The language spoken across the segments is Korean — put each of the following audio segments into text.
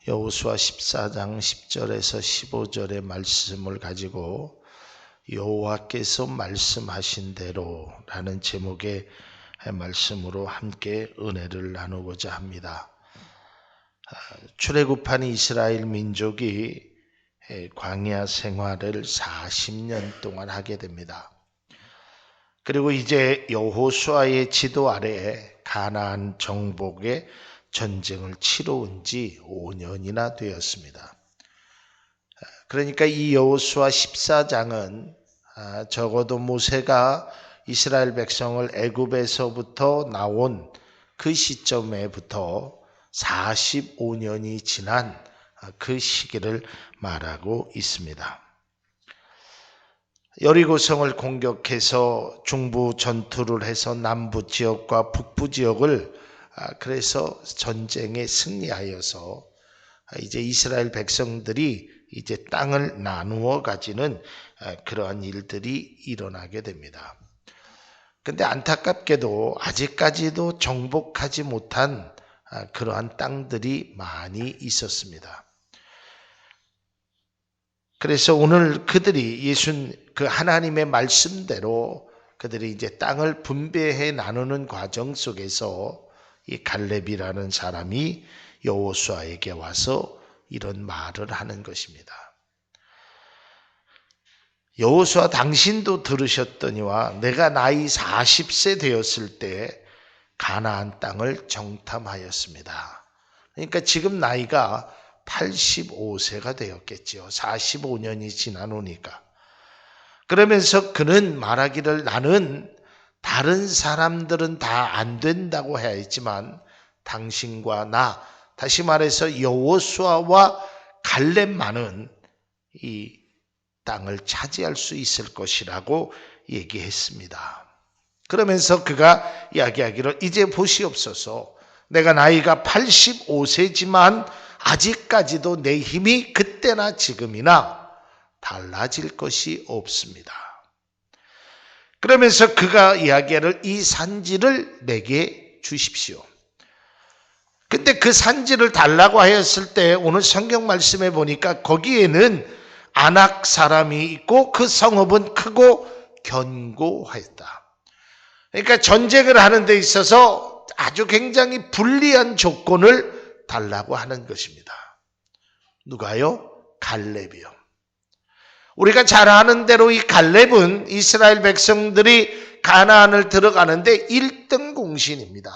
여호수아 14장 10절에서 15절의 말씀을 가지고 여호와께서 말씀하신 대로 라는 제목의 말씀으로 함께 은혜를 나누고자 합니다. 출애굽한 이스라엘 민족이 광야 생활을 40년 동안 하게 됩니다. 그리고 이제 여호수아의 지도 아래에 가나안 정복의 전쟁을 치러온 지 5년이나 되었습니다. 그러니까 이 여호수아 14장은 적어도 모세가 이스라엘 백성을 애굽에서부터 나온 그 시점에부터 45년이 지난 그 시기를 말하고 있습니다. 여리고성을 공격해서 중부 전투를 해서 남부 지역과 북부 지역을 그래서 전쟁에 승리하여서 이제 이스라엘 백성들이 이제 땅을 나누어 가지는 그러한 일들이 일어나게 됩니다. 근데 안타깝게도 아직까지도 정복하지 못한 그러한 땅들이 많이 있었습니다. 그래서 오늘 그들이 그 하나님의 말씀대로 그들이 이제 땅을 분배해 나누는 과정 속에서 이 갈렙이라는 사람이 여호수아에게 와서 이런 말을 하는 것입니다. 여호수아 당신도 들으셨더니와 내가 나이 40세 되었을 때 가나안 땅을 정탐하였습니다. 그러니까 지금 나이가 85세가 되었겠지요. 45년이 지나노니까. 그러면서 그는 말하기를 나는 다른 사람들은 다 안 된다고 해야 했지만 당신과 나, 다시 말해서 여호수아와 갈렙만은 이 땅을 차지할 수 있을 것이라고 얘기했습니다. 그러면서 그가 이야기하기를 이제 보시옵소서 내가 나이가 85세지만 아직까지도 내 힘이 그때나 지금이나 달라질 것이 없습니다. 그러면서 그가 이야기를 이 산지를 내게 주십시오. 근데 그 산지를 달라고 하였을 때 오늘 성경 말씀에 보니까 거기에는 아낙 사람이 있고 그 성읍은 크고 견고하였다. 그러니까 전쟁을 하는 데 있어서 아주 굉장히 불리한 조건을 달라고 하는 것입니다. 누가요? 갈렙이요. 우리가 잘 아는 대로 이 갈렙은 이스라엘 백성들이 가나안을 들어가는데 1등 공신입니다.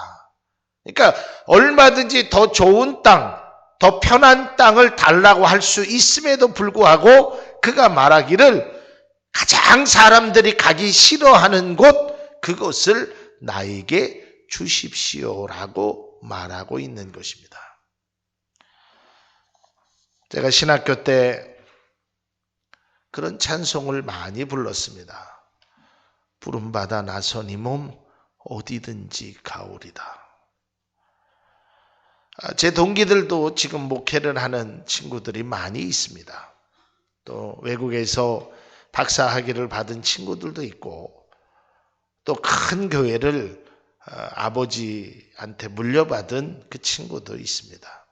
그러니까 얼마든지 더 좋은 땅, 더 편한 땅을 달라고 할 수 있음에도 불구하고 그가 말하기를 가장 사람들이 가기 싫어하는 곳, 그것을 나에게 주십시오라고 말하고 있는 것입니다. 제가 신학교 때 그런 찬송을 많이 불렀습니다. 부름받아 나선 이 몸 어디든지 가오리다. 제 동기들도 지금 목회를 하는 친구들이 많이 있습니다. 또 외국에서 박사학위를 받은 친구들도 있고 또 큰 교회를 아버지한테 물려받은 그 친구도 있습니다.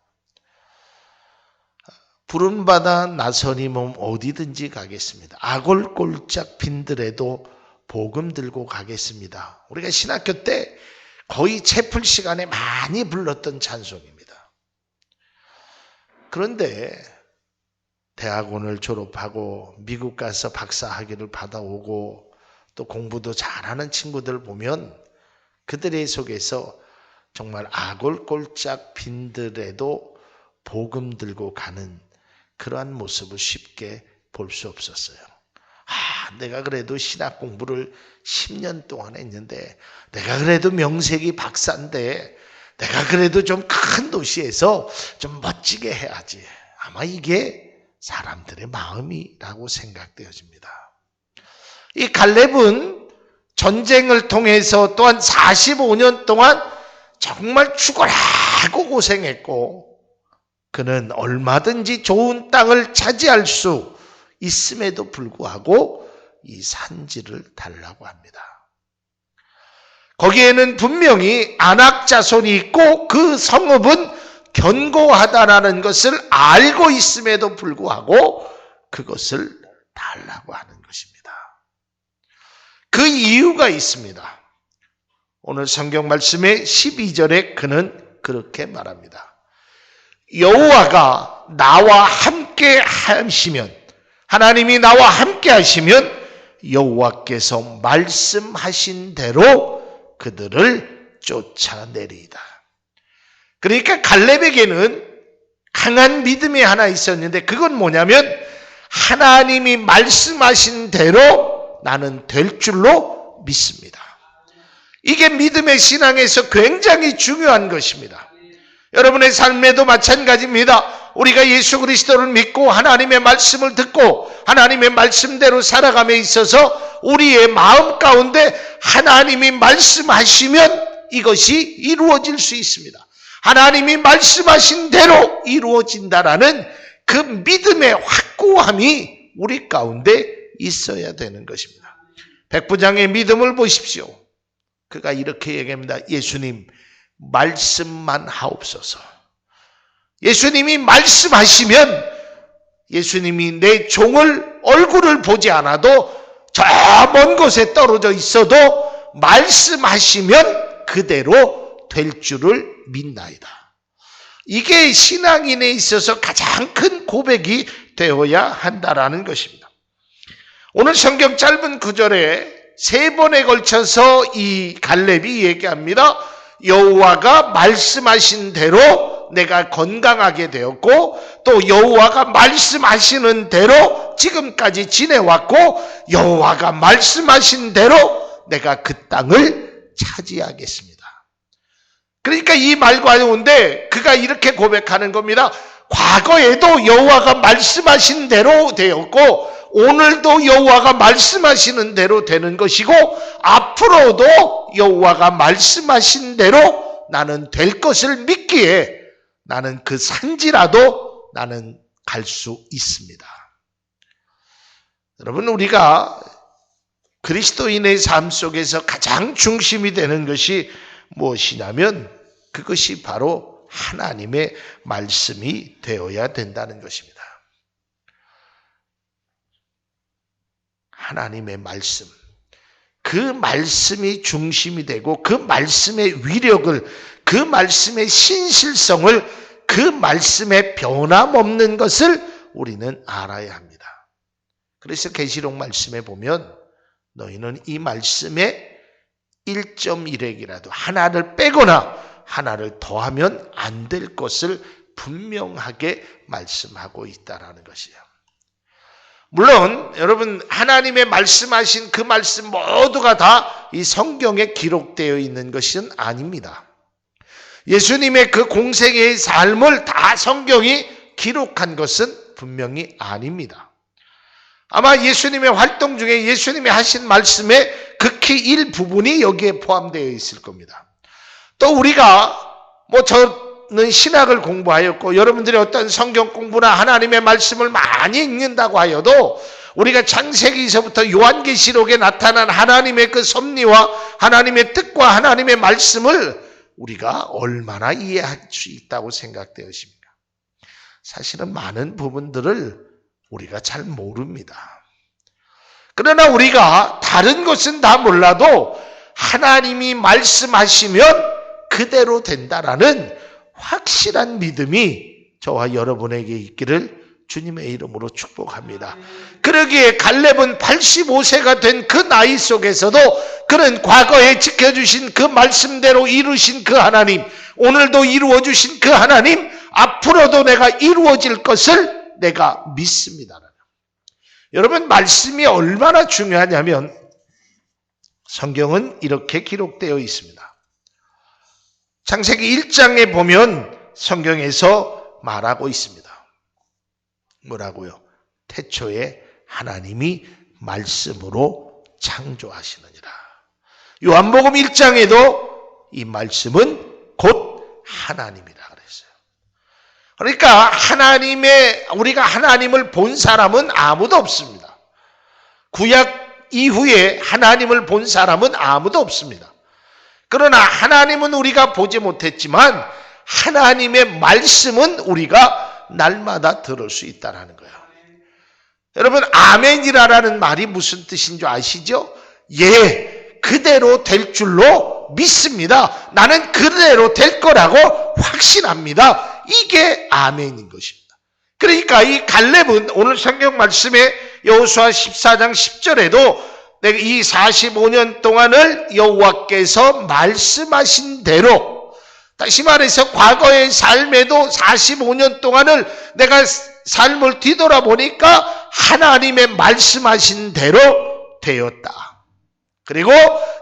부름받아 나선이 몸 어디든지 가겠습니다. 아골골짝 빈들에도 복음 들고 가겠습니다. 우리가 신학교 때 거의 채플 시간에 많이 불렀던 찬송입니다. 그런데 대학원을 졸업하고 미국 가서 박사학위를 받아오고 또 공부도 잘하는 친구들 보면 그들의 속에서 정말 아골골짝 빈들에도 복음 들고 가는 그러한 모습을 쉽게 볼 수 없었어요. 내가 그래도 신학 공부를 10년 동안 했는데 내가 그래도 명색이 박사인데 내가 그래도 좀 큰 도시에서 좀 멋지게 해야지. 아마 이게 사람들의 마음이라고 생각되어집니다. 이 갈렙은 전쟁을 통해서 또한 45년 동안 정말 죽어라고 고생했고 그는 얼마든지 좋은 땅을 차지할 수 있음에도 불구하고 이 산지를 달라고 합니다. 거기에는 분명히 아낙 자손이 있고 그 성읍은 견고하다라는 것을 알고 있음에도 불구하고 그것을 달라고 하는 것입니다. 그 이유가 있습니다. 오늘 성경 말씀의 12절에 그는 그렇게 말합니다. 여호와가 나와 함께 하시면, 하나님이 나와 함께 하시면 여호와께서 말씀하신 대로 그들을 쫓아내리이다. 그러니까 갈렙에게는 강한 믿음이 하나 있었는데 그건 뭐냐면 하나님이 말씀하신 대로 나는 될 줄로 믿습니다. 이게 믿음의 신앙에서 굉장히 중요한 것입니다. 여러분의 삶에도 마찬가지입니다. 우리가 예수 그리스도를 믿고 하나님의 말씀을 듣고 하나님의 말씀대로 살아감에 있어서 우리의 마음 가운데 하나님이 말씀하시면 이것이 이루어질 수 있습니다. 하나님이 말씀하신 대로 이루어진다라는 그 믿음의 확고함이 우리 가운데 있어야 되는 것입니다. 백부장의 믿음을 보십시오. 그가 이렇게 얘기합니다. 예수님, 말씀만 하옵소서. 예수님이 말씀하시면 예수님이 내 종을 얼굴을 보지 않아도 저 먼 곳에 떨어져 있어도 말씀하시면 그대로 될 줄을 믿나이다. 이게 신앙인에 있어서 가장 큰 고백이 되어야 한다라는 것입니다. 오늘 성경 짧은 구절에 3번에 걸쳐서 이 갈렙이 얘기합니다. 여호와가 말씀하신 대로 내가 건강하게 되었고 또 여호와가 말씀하시는 대로 지금까지 지내왔고 여호와가 말씀하신 대로 내가 그 땅을 차지하겠습니다. 그러니까 이 말 가운데 그가 이렇게 고백하는 겁니다. 과거에도 여호와가 말씀하신 대로 되었고 오늘도 여호와가 말씀하시는 대로 되는 것이고 앞으로도 여호와가 말씀하신 대로 나는 될 것을 믿기에 나는 그 산지라도 나는 갈 수 있습니다. 여러분, 우리가 그리스도인의 삶 속에서 가장 중심이 되는 것이 무엇이냐면 그것이 바로 하나님의 말씀이 되어야 된다는 것입니다. 하나님의 말씀, 그 말씀이 중심이 되고 그 말씀의 위력을, 그 말씀의 신실성을, 그 말씀의 변함없는 것을 우리는 알아야 합니다. 그래서 계시록 말씀에 보면 너희는 이 말씀에 1.1핵이라도 하나를 빼거나 하나를 더하면 안 될 것을 분명하게 말씀하고 있다라는 것이에요. 물론 여러분, 하나님의 말씀하신 그 말씀 모두가 다 이 성경에 기록되어 있는 것은 아닙니다. 예수님의 그 공생애의 삶을 다 성경이 기록한 것은 분명히 아닙니다. 아마 예수님의 활동 중에 예수님이 하신 말씀의 극히 일부분이 여기에 포함되어 있을 겁니다. 또 우리가 저는 신학을 공부하였고 여러분들이 어떤 성경 공부나 하나님의 말씀을 많이 읽는다고 하여도 우리가 창세기에서부터 요한계시록에 나타난 하나님의 그 섭리와 하나님의 뜻과 하나님의 말씀을 우리가 얼마나 이해할 수 있다고 생각되십니까? 사실은 많은 부분들을 우리가 잘 모릅니다. 그러나 우리가 다른 것은 다 몰라도 하나님이 말씀하시면 그대로 된다라는 확실한 믿음이 저와 여러분에게 있기를 주님의 이름으로 축복합니다. 그러기에 갈렙은 85세가 된 그 나이 속에서도 그는 과거에 지켜주신 그 말씀대로 이루신 그 하나님, 오늘도 이루어주신 그 하나님, 앞으로도 내가 이루어질 것을 내가 믿습니다. 여러분, 말씀이 얼마나 중요하냐면 성경은 이렇게 기록되어 있습니다. 창세기 1장에 보면 성경에서 말하고 있습니다. 뭐라고요? 태초에 하나님이 말씀으로 창조하시느니라. 요한복음 1장에도 이 말씀은 곧 하나님이라 그랬어요. 그러니까 우리가 하나님을 본 사람은 아무도 없습니다. 구약 이후에 하나님을 본 사람은 아무도 없습니다. 그러나 하나님은 우리가 보지 못했지만 하나님의 말씀은 우리가 날마다 들을 수 있다는 거예요. 여러분, 아멘이라는 말이 무슨 뜻인 줄 아시죠? 예, 그대로 될 줄로 믿습니다. 나는 그대로 될 거라고 확신합니다. 이게 아멘인 것입니다. 그러니까 이 갈렙은 오늘 성경 말씀에 여호수아 14장 10절에도 내가 이 45년 동안을 여호와께서 말씀하신 대로, 다시 말해서 과거의 삶에도 45년 동안을 내가 삶을 뒤돌아보니까 하나님의 말씀하신 대로 되었다. 그리고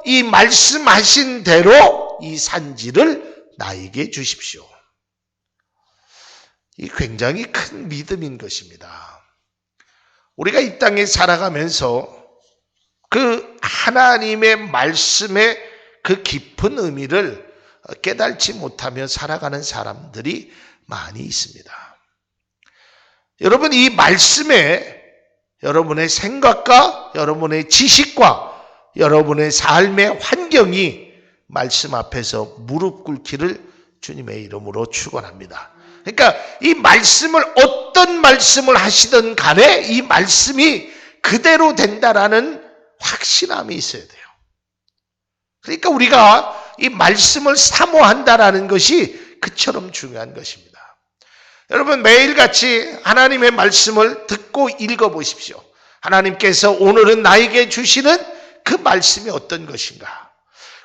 이 말씀하신 대로 이 산지를 나에게 주십시오. 이 굉장히 큰 믿음인 것입니다. 우리가 이 땅에 살아가면서 그 하나님의 말씀의 그 깊은 의미를 깨달지 못하며 살아가는 사람들이 많이 있습니다. 여러분, 이 말씀에 여러분의 생각과 여러분의 지식과 여러분의 삶의 환경이 말씀 앞에서 무릎 꿇기를 주님의 이름으로 축원합니다. 그러니까 이 말씀을, 어떤 말씀을 하시든 간에 이 말씀이 그대로 된다라는 확신함이 있어야 돼요. 그러니까 우리가 이 말씀을 사모한다라는 것이 그처럼 중요한 것입니다. 여러분, 매일같이 하나님의 말씀을 듣고 읽어보십시오. 하나님께서 오늘은 나에게 주시는 그 말씀이 어떤 것인가?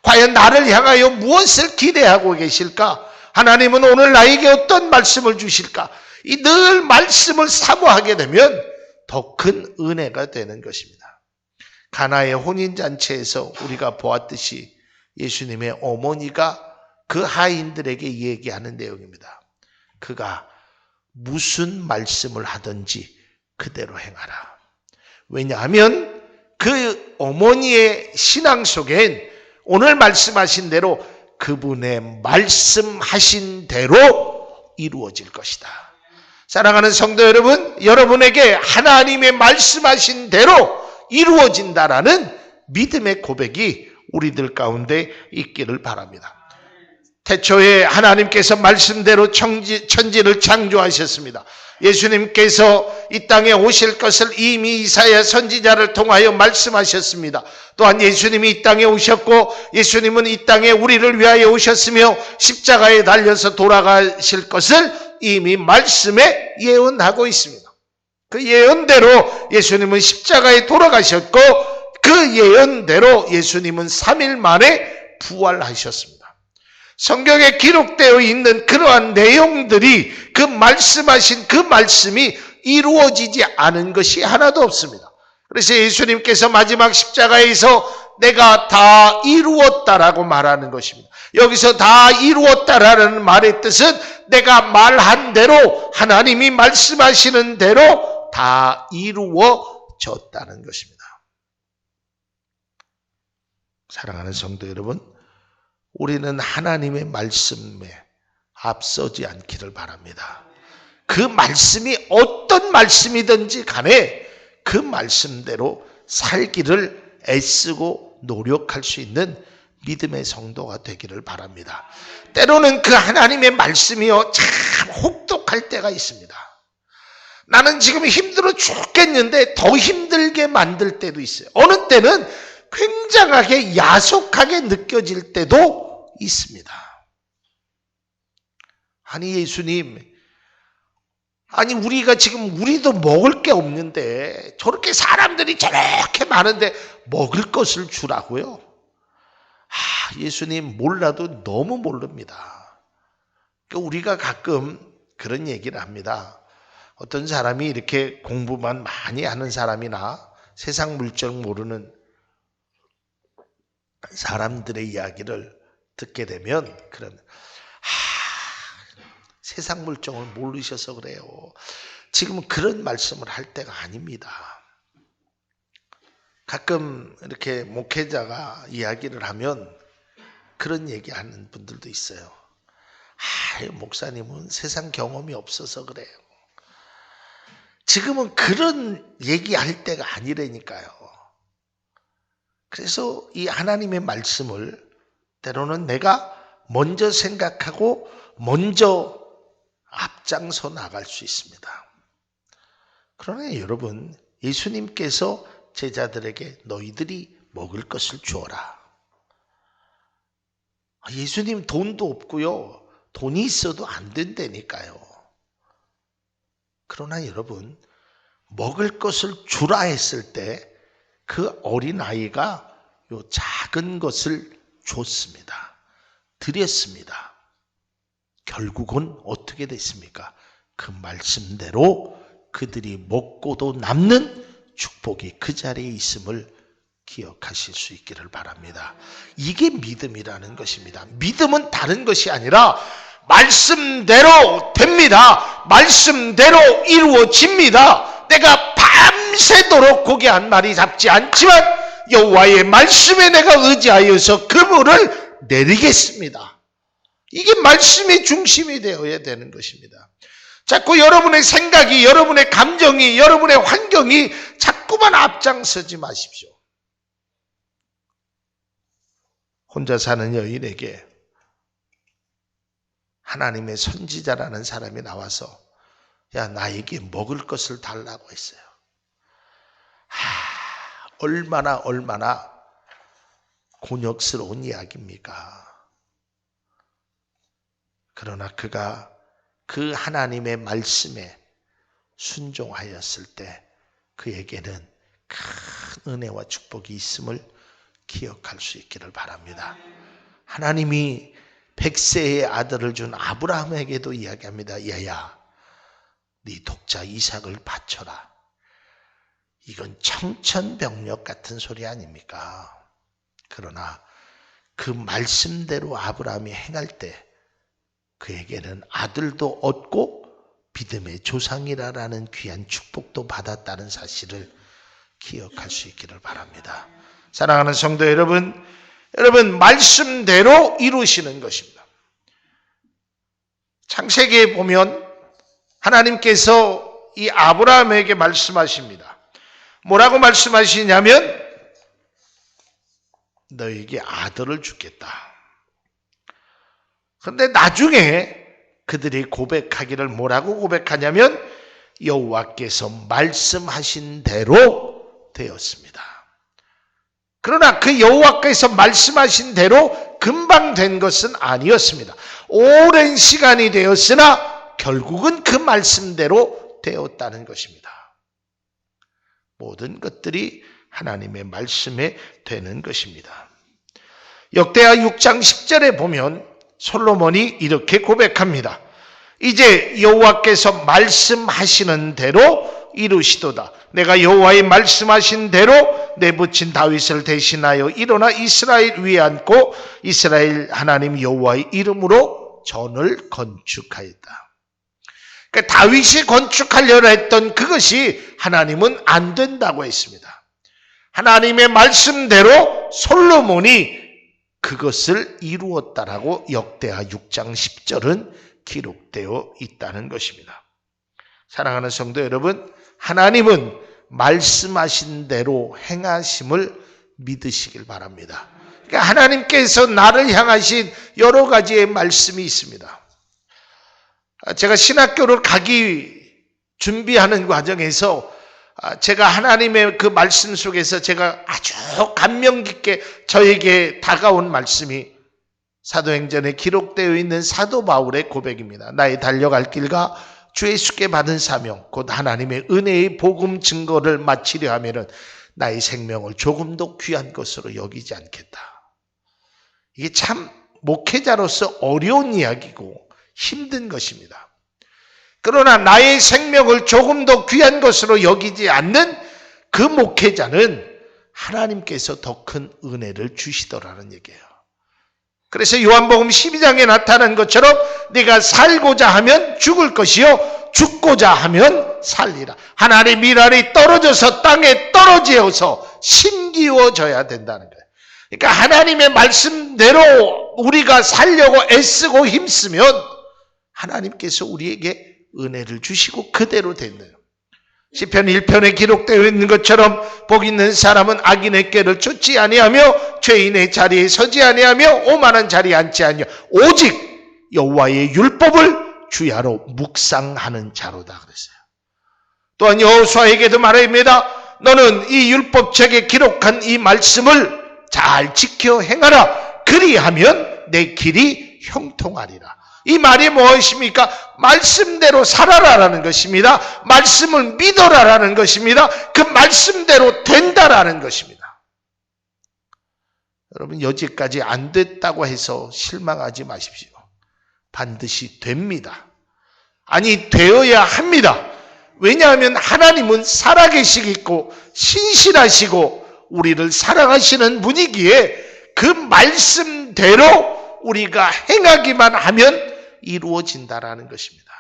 과연 나를 향하여 무엇을 기대하고 계실까? 하나님은 오늘 나에게 어떤 말씀을 주실까? 이 늘 말씀을 사모하게 되면 더 큰 은혜가 되는 것입니다. 가나의 혼인잔치에서 우리가 보았듯이 예수님의 어머니가 그 하인들에게 얘기하는 내용입니다. 그가 무슨 말씀을 하든지 그대로 행하라. 왜냐하면 그 어머니의 신앙 속엔 오늘 말씀하신 대로 그분의 말씀하신 대로 이루어질 것이다. 사랑하는 성도 여러분, 여러분에게 하나님의 말씀하신 대로 이루어진다라는 믿음의 고백이 우리들 가운데 있기를 바랍니다. 태초에 하나님께서 말씀대로 천지를 창조하셨습니다. 예수님께서 이 땅에 오실 것을 이미 이사야 선지자를 통하여 말씀하셨습니다. 또한 예수님이 이 땅에 오셨고, 예수님은 이 땅에 우리를 위하여 오셨으며 십자가에 달려서 돌아가실 것을 이미 말씀에 예언하고 있습니다. 그 예언대로 예수님은 십자가에 돌아가셨고, 그 예언대로 예수님은 3일 만에 부활하셨습니다. 성경에 기록되어 있는 그러한 내용들이, 그 말씀하신 그 말씀이 이루어지지 않은 것이 하나도 없습니다. 그래서 예수님께서 마지막 십자가에서 내가 다 이루었다라고 말하는 것입니다. 여기서 다 이루었다라는 말의 뜻은 내가 말한 대로, 하나님이 말씀하시는 대로 다 이루어졌다는 것입니다. 사랑하는 성도 여러분, 우리는 하나님의 말씀에 앞서지 않기를 바랍니다. 그 말씀이 어떤 말씀이든지 간에 그 말씀대로 살기를 애쓰고 노력할 수 있는 믿음의 성도가 되기를 바랍니다. 때로는 그 하나님의 말씀이요, 참 혹독할 때가 있습니다. 나는 지금 힘들어 죽겠는데 더 힘들게 만들 때도 있어요. 어느 때는 굉장하게 야속하게 느껴질 때도 있습니다. 아니 예수님, 아니 우리도 먹을 게 없는데 저렇게 사람들이 저렇게 많은데 먹을 것을 주라고요? 예수님 몰라도 너무 모릅니다. 그러니까 우리가 가끔 그런 얘기를 합니다. 어떤 사람이 이렇게 공부만 많이 하는 사람이나 세상 물정 모르는 사람들의 이야기를 듣게 되면 그런 세상 물정을 모르셔서 그래요. 지금은 그런 말씀을 할 때가 아닙니다. 가끔 이렇게 목회자가 이야기를 하면 그런 얘기하는 분들도 있어요. 목사님은 세상 경험이 없어서 그래요. 지금은 그런 얘기할 때가 아니라니까요. 그래서 이 하나님의 말씀을 때로는 내가 먼저 생각하고 먼저 앞장서 나갈 수 있습니다. 그러나 여러분, 예수님께서 제자들에게 너희들이 먹을 것을 주어라. 예수님 돈도 없고요. 돈이 있어도 안 된다니까요. 그러나 여러분, 먹을 것을 주라 했을 때 그 어린아이가 요 작은 것을 줬습니다. 드렸습니다. 결국은 어떻게 됐습니까? 그 말씀대로 그들이 먹고도 남는 축복이 그 자리에 있음을 기억하실 수 있기를 바랍니다. 이게 믿음이라는 것입니다. 믿음은 다른 것이 아니라 말씀대로 됩니다. 말씀대로 이루어집니다. 내가 밤새도록 고개 한 마리 잡지 않지만 여호와의 말씀에 내가 의지하여서 그물을 내리겠습니다. 이게 말씀의 중심이 되어야 되는 것입니다. 자꾸 여러분의 생각이, 여러분의 감정이, 여러분의 환경이 자꾸만 앞장서지 마십시오. 혼자 사는 여인에게 하나님의 선지자라는 사람이 나와서 야, 나에게 먹을 것을 달라고 했어요. 얼마나 곤욕스러운 이야기입니까? 그러나 그가 그 하나님의 말씀에 순종하였을 때 그에게는 큰 은혜와 축복이 있음을 기억할 수 있기를 바랍니다. 하나님이 100세의 아들을 준 아브라함에게도 이야기합니다. 얘야, 네 독자 이삭을 바쳐라. 이건 청천벽력 같은 소리 아닙니까? 그러나 그 말씀대로 아브라함이 행할 때 그에게는 아들도 얻고 믿음의 조상이라는 귀한 축복도 받았다는 사실을 기억할 수 있기를 바랍니다. 사랑하는 성도 여러분, 말씀대로 이루시는 것입니다. 창세기에 보면 하나님께서 이 아브라함에게 말씀하십니다. 뭐라고 말씀하시냐면 너에게 아들을 주겠다. 그런데 나중에 그들이 고백하기를 뭐라고 고백하냐면 여호와께서 말씀하신 대로 되었습니다. 그러나 그 여호와께서 말씀하신 대로 금방 된 것은 아니었습니다. 오랜 시간이 되었으나 결국은 그 말씀대로 되었다는 것입니다. 모든 것들이 하나님의 말씀에 되는 것입니다. 역대하 6장 10절에 보면 솔로몬이 이렇게 고백합니다. 이제 여호와께서 말씀하시는 대로 이루시도다. 내가 여호와의 말씀하신 대로 내붙인 다윗을 대신하여 일어나 이스라엘 위에 앉고 이스라엘 하나님 여호와의 이름으로 전을 건축하였다. 그러니까 다윗이 건축하려고 했던 그것이 하나님은 안 된다고 했습니다. 하나님의 말씀대로 솔로몬이 그것을 이루었다라고 역대하 6장 10절은 기록되어 있다는 것입니다. 사랑하는 성도 여러분, 하나님은 말씀하신 대로 행하심을 믿으시길 바랍니다. 그러니까 하나님께서 나를 향하신 여러 가지의 말씀이 있습니다. 제가 신학교를 가기 준비하는 과정에서 제가 하나님의 그 말씀 속에서 제가 아주 감명 깊게 저에게 다가온 말씀이 사도행전에 기록되어 있는 사도 바울의 고백입니다. 나의 달려갈 길과 주 예수께 받은 사명 곧 하나님의 은혜의 복음 증거를 마치려 하면은 나의 생명을 조금도 귀한 것으로 여기지 않겠다. 이게 참 목회자로서 어려운 이야기고 힘든 것입니다. 그러나 나의 생명을 조금 더 귀한 것으로 여기지 않는 그 목회자는 하나님께서 더 큰 은혜를 주시더라는 얘기예요. 그래서 요한복음 12장에 나타난 것처럼 네가 살고자 하면 죽을 것이요 죽고자 하면 살리라. 하나님의 미랄이 떨어져서 땅에 떨어져서 심기워져야 된다는 거예요. 그러니까 하나님의 말씀대로 우리가 살려고 애쓰고 힘쓰면 하나님께서 우리에게 은혜를 주시고 그대로 된대요. 시편 1편에 기록되어 있는 것처럼 복 있는 사람은 악인의 꾀를 쫓지 아니하며 죄인의 자리에 서지 아니하며 오만한 자리에 앉지 아니하며 오직 여호와의 율법을 주야로 묵상하는 자로다 그랬어요. 또한 여호수아에게도 말합니다. 너는 이 율법책에 기록한 이 말씀을 잘 지켜 행하라. 그리하면 내 길이 형통하리라. 이 말이 무엇입니까? 말씀대로 살아라라는 것입니다. 말씀을 믿어라라는 것입니다. 그 말씀대로 된다라는 것입니다. 여러분, 여지까지 안 됐다고 해서 실망하지 마십시오. 반드시 됩니다. 아니, 되어야 합니다. 왜냐하면 하나님은 살아계시고 신실하시고 우리를 사랑하시는 분이기에 그 말씀대로 우리가 행하기만 하면 이루어진다라는 것입니다.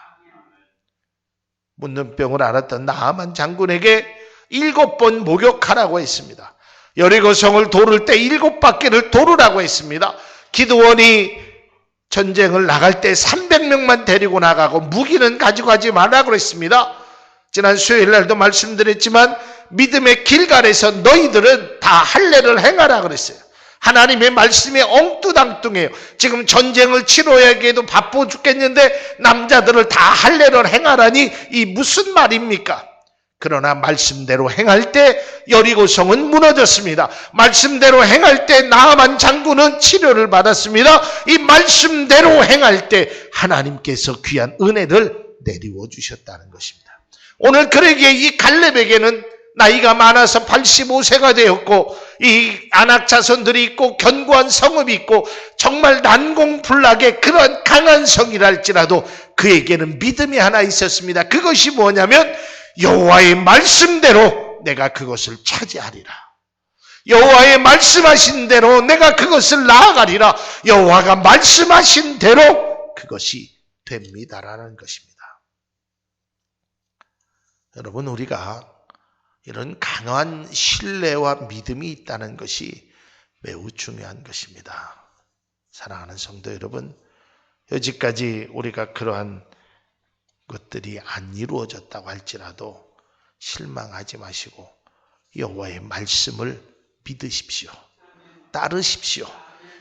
문둥병을 앓았던 나아만 장군에게 7번 목욕하라고 했습니다. 여리고성을 도를 때 7바퀴를 도르라고 했습니다. 기드온이 전쟁을 나갈 때 300명만 데리고 나가고 무기는 가지고 가지 말라고 했습니다. 지난 수요일 날도 말씀드렸지만 믿음의 길갈에서 너희들은 다 할례를 행하라 그랬어요. 하나님의 말씀이 엉뚱당뚱해요. 지금 전쟁을 치러야기에도 바빠 죽겠는데 남자들을 다 할례를 행하라니 이 무슨 말입니까? 그러나 말씀대로 행할 때 여리고성은 무너졌습니다. 말씀대로 행할 때 나아만 장군은 치료를 받았습니다. 이 말씀대로 행할 때 하나님께서 귀한 은혜를 내리워 주셨다는 것입니다. 오늘 그러기에 이 갈렙에게는 나이가 많아서 85세가 되었고 이 아낙 자손들이 있고 견고한 성읍이 있고 정말 난공불락의 그런 강한 성이랄지라도 그에게는 믿음이 하나 있었습니다. 그것이 뭐냐면 여호와의 말씀대로 내가 그것을 차지하리라. 여호와의 말씀하신 대로 내가 그것을 나아가리라. 여호와가 말씀하신 대로 그것이 됩니다라는 것입니다. 여러분, 우리가 이런 강한 신뢰와 믿음이 있다는 것이 매우 중요한 것입니다. 사랑하는 성도 여러분, 여지까지 우리가 그러한 것들이 안 이루어졌다고 할지라도 실망하지 마시고 여호와의 말씀을 믿으십시오. 따르십시오.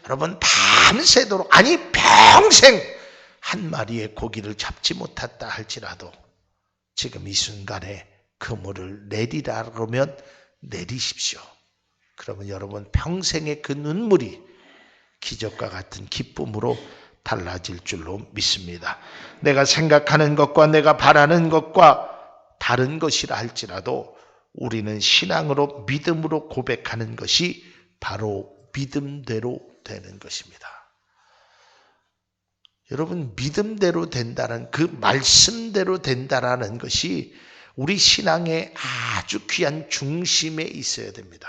여러분, 밤새도록, 아니 평생 한 마리의 고기를 잡지 못했다 할지라도 지금 이 순간에 그물을 내리라 그러면 내리십시오. 그러면 여러분 평생의 그 눈물이 기적과 같은 기쁨으로 달라질 줄로 믿습니다. 내가 생각하는 것과 내가 바라는 것과 다른 것이라 할지라도 우리는 신앙으로 믿음으로 고백하는 것이 바로 믿음대로 되는 것입니다. 여러분, 믿음대로 된다는, 그 말씀대로 된다라는 것이 우리 신앙의 아주 귀한 중심에 있어야 됩니다.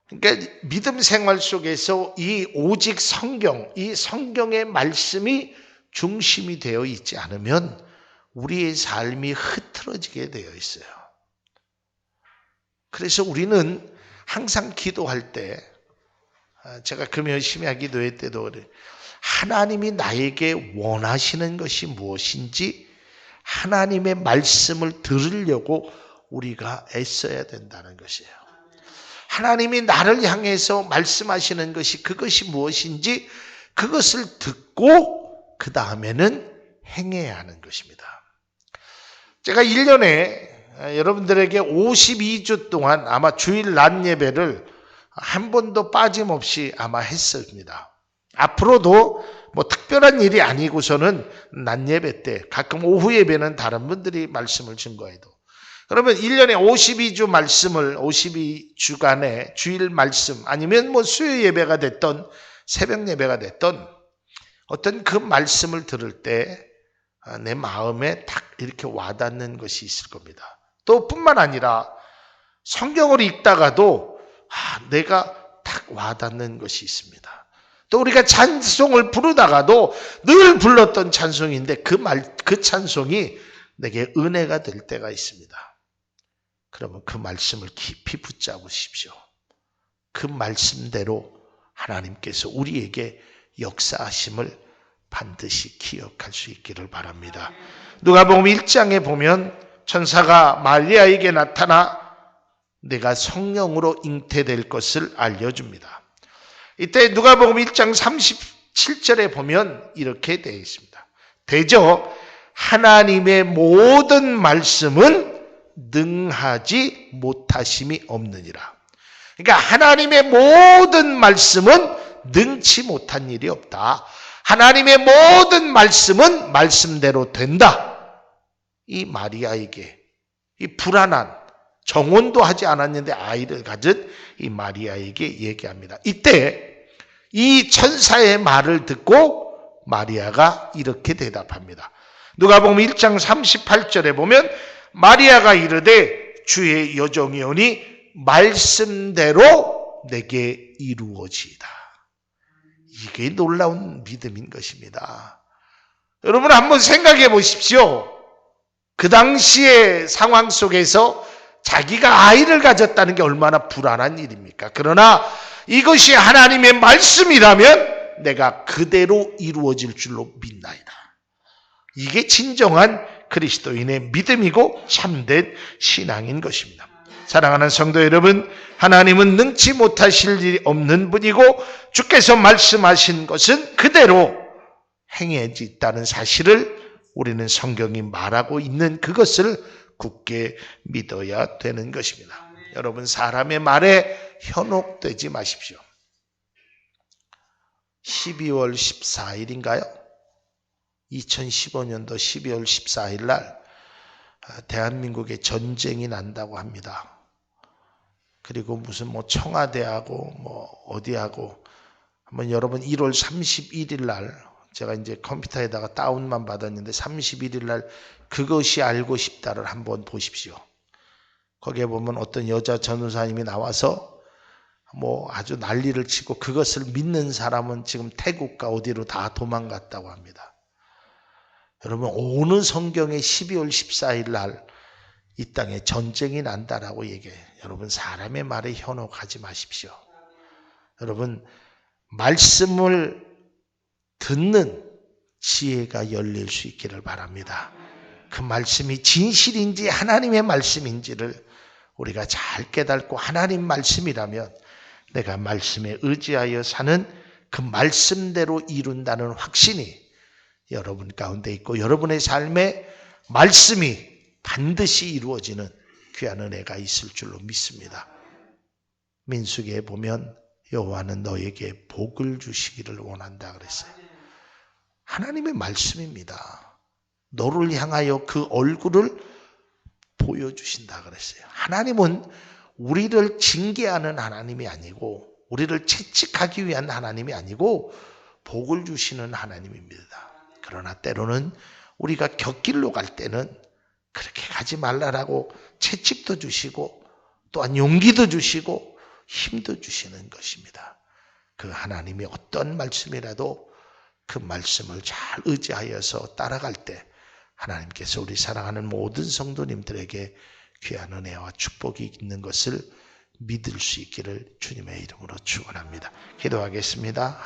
그러니까 믿음 생활 속에서 이 오직 성경, 이 성경의 말씀이 중심이 되어 있지 않으면 우리의 삶이 흐트러지게 되어 있어요. 그래서 우리는 항상 기도할 때, 제가 금요 심야 기도회 때도 그래요. 하나님이 나에게 원하시는 것이 무엇인지 하나님의 말씀을 들으려고 우리가 애써야 된다는 것이에요. 하나님이 나를 향해서 말씀하시는 것이 그것이 무엇인지 그것을 듣고 그 다음에는 행해야 하는 것입니다. 제가 1년에 여러분들에게 52주 동안 아마 주일 낮 예배를 한 번도 빠짐없이 아마 했습니다. 앞으로도 뭐 특별한 일이 아니고서는 낮 예배 때, 가끔 오후 예배는 다른 분들이 말씀을 증거해도, 그러면 1년에 52주 말씀을 52주간의 주일 말씀 아니면 뭐 수요 예배가 됐던 새벽 예배가 됐던 어떤 그 말씀을 들을 때 내 마음에 딱 이렇게 와닿는 것이 있을 겁니다. 또 뿐만 아니라 성경을 읽다가도 내가 딱 와닿는 것이 있습니다. 또 우리가 찬송을 부르다가도 늘 불렀던 찬송인데 그 찬송이 내게 은혜가 될 때가 있습니다. 그러면 그 말씀을 깊이 붙잡으십시오. 그 말씀대로 하나님께서 우리에게 역사하심을 반드시 기억할 수 있기를 바랍니다. 누가복음 1장에 보면 천사가 마리아에게 나타나 내가 성령으로 잉태될 것을 알려줍니다. 이때 누가복음 1장 7절에 보면 이렇게 되어 있습니다. 대저 하나님의 모든 말씀은 능하지 못하심이 없느니라. 그러니까 하나님의 모든 말씀은 능치 못한 일이 없다. 하나님의 모든 말씀은 말씀대로 된다. 이 마리아에게 이 불안한 정혼도 하지 않았는데 아이를 가진 이 마리아에게 얘기합니다. 이때 이 천사의 말을 듣고 마리아가 이렇게 대답합니다. 누가복음 1장 38절에 보면 마리아가 이르되 주의 여종이오니 말씀대로 내게 이루어지이다. 이게 놀라운 믿음인 것입니다. 여러분 한번 생각해 보십시오. 그 당시의 상황 속에서 자기가 아이를 가졌다는 게 얼마나 불안한 일입니까? 그러나 이것이 하나님의 말씀이라면 내가 그대로 이루어질 줄로 믿나이다. 이게 진정한 그리스도인의 믿음이고 참된 신앙인 것입니다. 사랑하는 성도 여러분, 하나님은 능치 못하실 일이 없는 분이고 주께서 말씀하신 것은 그대로 행해졌다는 사실을 우리는 성경이 말하고 있는 그것을 굳게 믿어야 되는 것입니다. 여러분 사람의 말에 현혹되지 마십시오. 12월 14일인가요? 2015년도 12월 14일 날 대한민국에 전쟁이 난다고 합니다. 그리고 무슨 청와대하고 어디하고 한번 여러분 1월 31일 날 제가 이제 컴퓨터에다가 다운만 받았는데 31일 날 그것이 알고 싶다를 한번 보십시오. 거기에 보면 어떤 여자 전도사님이 나와서 아주 난리를 치고 그것을 믿는 사람은 지금 태국과 어디로 다 도망갔다고 합니다. 여러분 오는 성경에 12월 14일 날 이 땅에 전쟁이 난다라고 얘기해요. 여러분 사람의 말에 현혹하지 마십시오. 여러분 말씀을 듣는 지혜가 열릴 수 있기를 바랍니다. 그 말씀이 진실인지 하나님의 말씀인지를 우리가 잘 깨닫고 하나님 말씀이라면 내가 말씀에 의지하여 사는 그 말씀대로 이룬다는 확신이 여러분 가운데 있고 여러분의 삶에 말씀이 반드시 이루어지는 귀한 은혜가 있을 줄로 믿습니다. 민수기에 보면 여호와는 너에게 복을 주시기를 원한다 그랬어요. 하나님의 말씀입니다. 너를 향하여 그 얼굴을 보여주신다 그랬어요. 하나님은 우리를 징계하는 하나님이 아니고 우리를 채찍하기 위한 하나님이 아니고 복을 주시는 하나님입니다. 그러나 때로는 우리가 곁길로 갈 때는 그렇게 가지 말라라고 채찍도 주시고 또한 용기도 주시고 힘도 주시는 것입니다. 그 하나님이 어떤 말씀이라도 그 말씀을 잘 의지하여서 따라갈 때 하나님께서 우리 사랑하는 모든 성도님들에게 귀한 은혜와 축복이 있는 것을 믿을 수 있기를 주님의 이름으로 축원합니다. 기도하겠습니다.